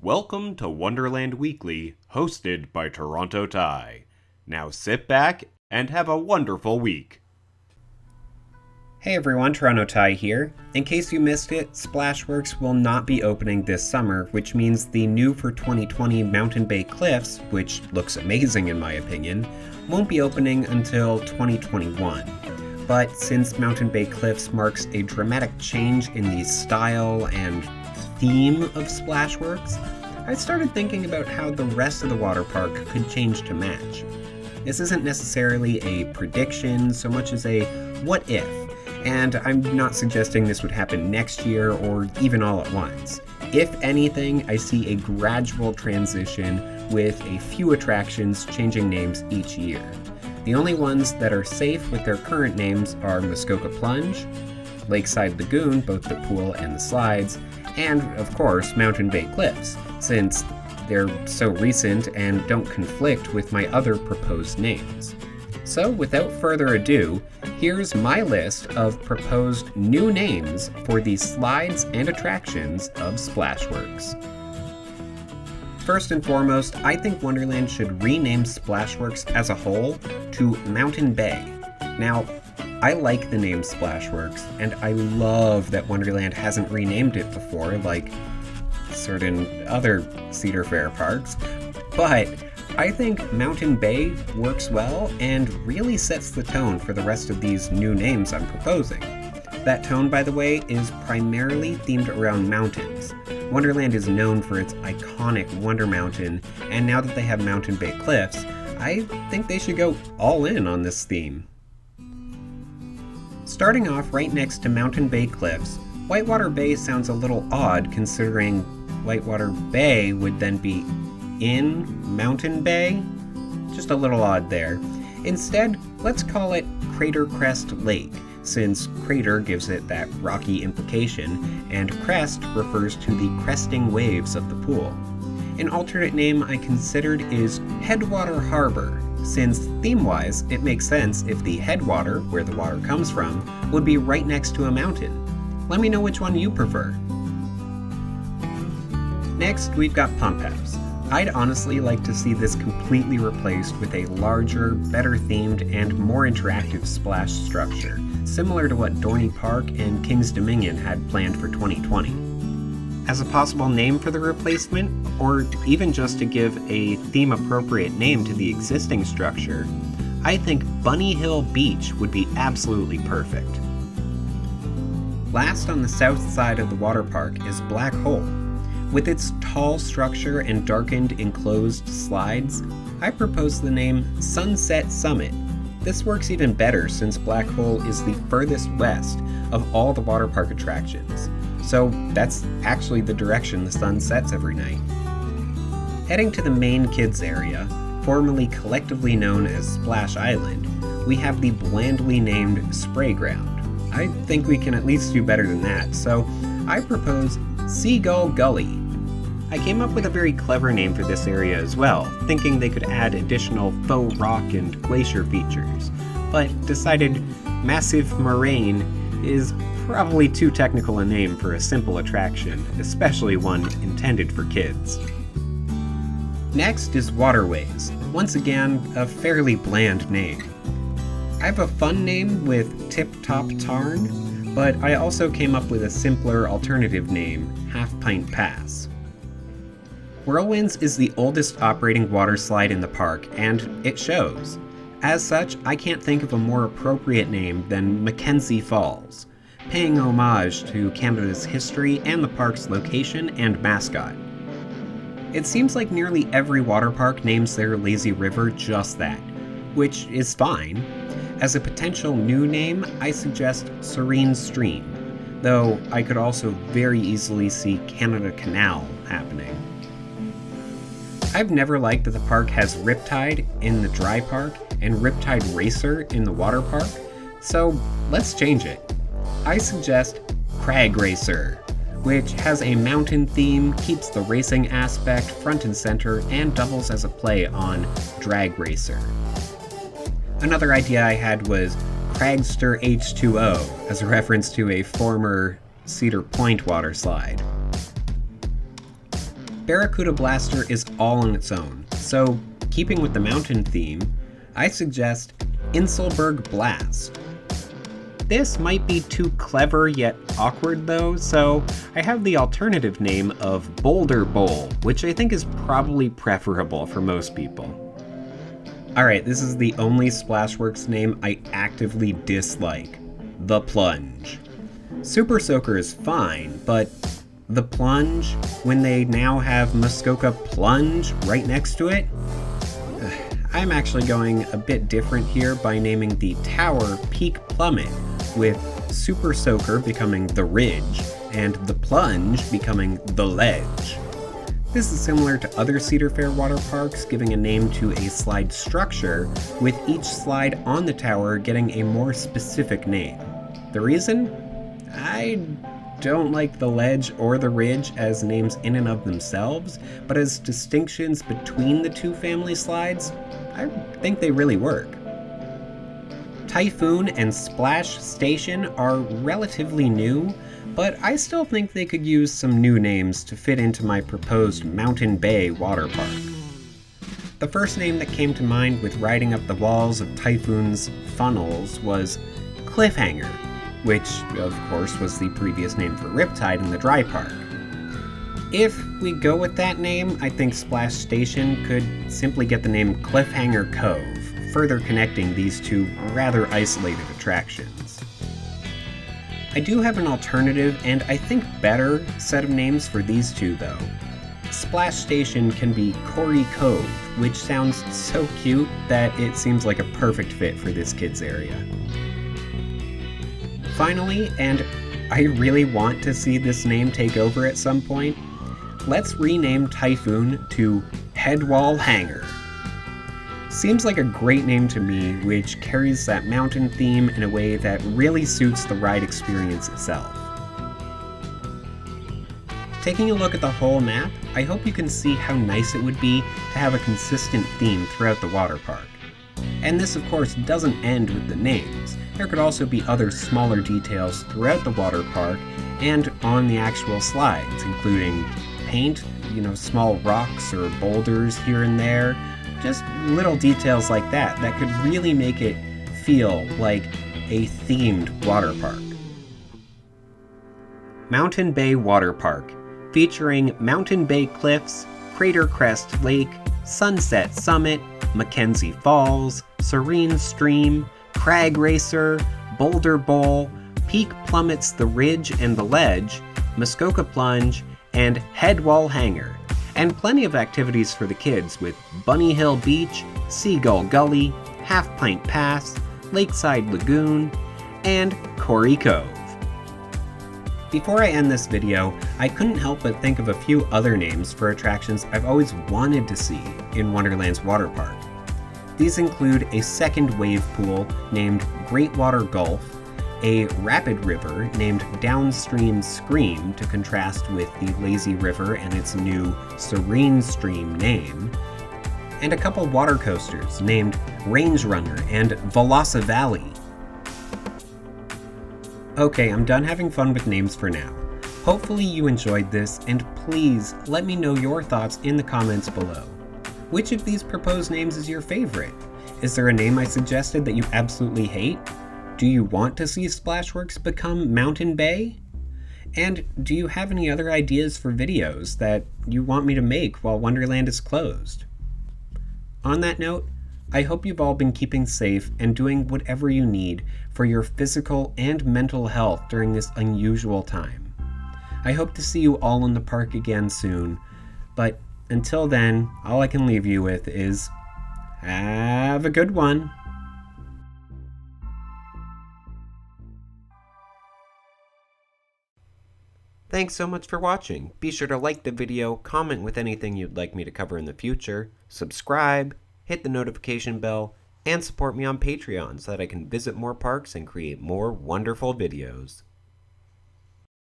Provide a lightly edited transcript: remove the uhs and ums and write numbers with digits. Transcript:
Welcome to Wonderland Weekly, hosted by Toronto Ty. Now sit back and have a wonderful week. Hey everyone, Toronto Ty here. In case you missed it, Splashworks will not be opening this summer, which means the new for 2020 Mountain Bay Cliffs, which looks amazing in my opinion, won't be opening until 2021. But since Mountain Bay Cliffs marks a dramatic change in the style and theme of Splashworks, I started thinking about how the rest of the water park could change to match. This isn't necessarily a prediction so much as a what if, and I'm not suggesting this would happen next year or even all at once. If anything, I see a gradual transition with a few attractions changing names each year. The only ones that are safe with their current names are Muskoka Plunge, Lakeside Lagoon, both the pool and the slides, and, of course, Mountain Bay Cliffs, since they're so recent and don't conflict with my other proposed names. So, without further ado, here's my list of proposed new names for the slides and attractions of Splashworks. First and foremost, I think Wonderland should rename Splashworks as a whole to Mountain Bay. Now, I like the name Splashworks, and I love that Wonderland hasn't renamed it before, like certain other Cedar Fair parks, but I think Mountain Bay works well and really sets the tone for the rest of these new names I'm proposing. That tone, by the way, is primarily themed around mountains. Wonderland is known for its iconic Wonder Mountain, and now that they have Mountain Bay Cliffs, I think they should go all in on this theme. Starting off right next to Mountain Bay Cliffs, Whitewater Bay sounds a little odd considering Whitewater Bay would then be in Mountain Bay? Just a little odd there. Instead, let's call it Crater Crest Lake, since crater gives it that rocky implication, and crest refers to the cresting waves of the pool. An alternate name I considered is Headwater Harbor, since theme-wise it makes sense if the headwater, where the water comes from, would be right next to a mountain. Let me know which one you prefer. Next, we've got Pump House. I'd honestly like to see this completely replaced with a larger, better themed, and more interactive splash structure, similar to what Dorney Park and King's Dominion had planned for 2020. As a possible name for the replacement, or even just to give a theme-appropriate name to the existing structure, I think Bunny Hill Beach would be absolutely perfect. Last on the south side of the water park is Black Hole. With its tall structure and darkened enclosed slides, I propose the name Sunset Summit. This works even better since Black Hole is the furthest west of all the water park attractions, so that's actually the direction the sun sets every night. Heading to the main kids area, formerly collectively known as Splash Island, we have the blandly named Spray Ground. I think we can at least do better than that, so I propose Seagull Gully. I came up with a very clever name for this area as well, thinking they could add additional faux rock and glacier features, but decided Massive Moraine is probably too technical a name for a simple attraction, especially one intended for kids. Next is Waterways, once again a fairly bland name. I have a fun name with Tip Top Tarn, but I also came up with a simpler alternative name, Half-Pint Pass. Whirlwinds is the oldest operating water slide in the park, and it shows. As such, I can't think of a more appropriate name than MacKenzie Falls, paying homage to Canada's history and the park's location and mascot. It seems like nearly every water park names their lazy river just that, which is fine. As a potential new name, I suggest Serene Stream, though I could also very easily see Canada Canal happening. I've never liked that the park has Riptide in the dry park and Riptide Racer in the water park, so let's change it. I suggest Crag Racer, which has a mountain theme, keeps the racing aspect front and center, and doubles as a play on Drag Racer. Another idea I had was Cragster H2O, as a reference to a former Cedar Point water slide. Barracuda Blaster is all on its own, so keeping with the mountain theme, I suggest Inselberg Blast. This might be too clever yet awkward though, so I have the alternative name of Boulder Bowl, which I think is probably preferable for most people. Alright, this is the only Splashworks name I actively dislike. The Plunge. Super Soaker is fine, but the Plunge, when they now have Muskoka Plunge right next to it? I'm actually going a bit different here by naming the tower Peak Plummet, with Super Soaker becoming the Ridge, and the Plunge becoming the Ledge. This is similar to other Cedar Fair water parks, giving a name to a slide structure, with each slide on the tower getting a more specific name. The reason? I don't like the Ledge or the Ridge as names in and of themselves, but as distinctions between the two family slides, I think they really work. Typhoon and Splash Station are relatively new, but I still think they could use some new names to fit into my proposed Mountain Bay water park. The first name that came to mind with riding up the walls of Typhoon's funnels was Cliffhanger, which of course was the previous name for Riptide in the dry park. If we go with that name, I think Splash Station could simply get the name Cliffhanger Cove, further connecting these two rather isolated attractions. I do have an alternative, and I think better, set of names for these two though. Splash Station can be Cory Cove, which sounds so cute that it seems like a perfect fit for this kids area. Finally, and I really want to see this name take over at some point, let's rename Typhoon to Headwall Hangar. Seems like a great name to me, which carries that mountain theme in a way that really suits the ride experience itself. Taking a look at the whole map, I hope you can see how nice it would be to have a consistent theme throughout the water park. And this of course doesn't end with the names. There could also be other smaller details throughout the water park and on the actual slides, including paint, small rocks or boulders here and there, just little details like that that could really make it feel like a themed water park. Mountain Bay Water Park, featuring Mountain Bay Cliffs, Crater Crest Lake, Sunset Summit, MacKenzie Falls, Serene Stream, Crag Racer, Boulder Bowl, Peak Plummet's The Ridge and the Ledge, Muskoka Plunge, and Headwall Hangar, and plenty of activities for the kids with Bunny Hill Beach, Seagull Gully, Half-Pint Pass, Lakeside Lagoon, and Cory Cove. Before I end this video, I couldn't help but think of a few other names for attractions I've always wanted to see in Wonderland's water park. These include a second wave pool named Great Water Gulf, a rapid river named Downstream Scream to contrast with the lazy river and its new Serene Stream name, and a couple water coasters named Range Runner and Velocivalley. Okay, I'm done having fun with names for now. Hopefully you enjoyed this, and please let me know your thoughts in the comments below. Which of these proposed names is your favorite? Is there a name I suggested that you absolutely hate? Do you want to see Splashworks become Mountain Bay? And do you have any other ideas for videos that you want me to make while Wonderland is closed? On that note, I hope you've all been keeping safe and doing whatever you need for your physical and mental health during this unusual time. I hope to see you all in the park again soon, but until then, all I can leave you with is, have a good one. Thanks so much for watching. Be sure to like the video, comment with anything you'd like me to cover in the future, subscribe, hit the notification bell, and support me on Patreon so that I can visit more parks and create more wonderful videos.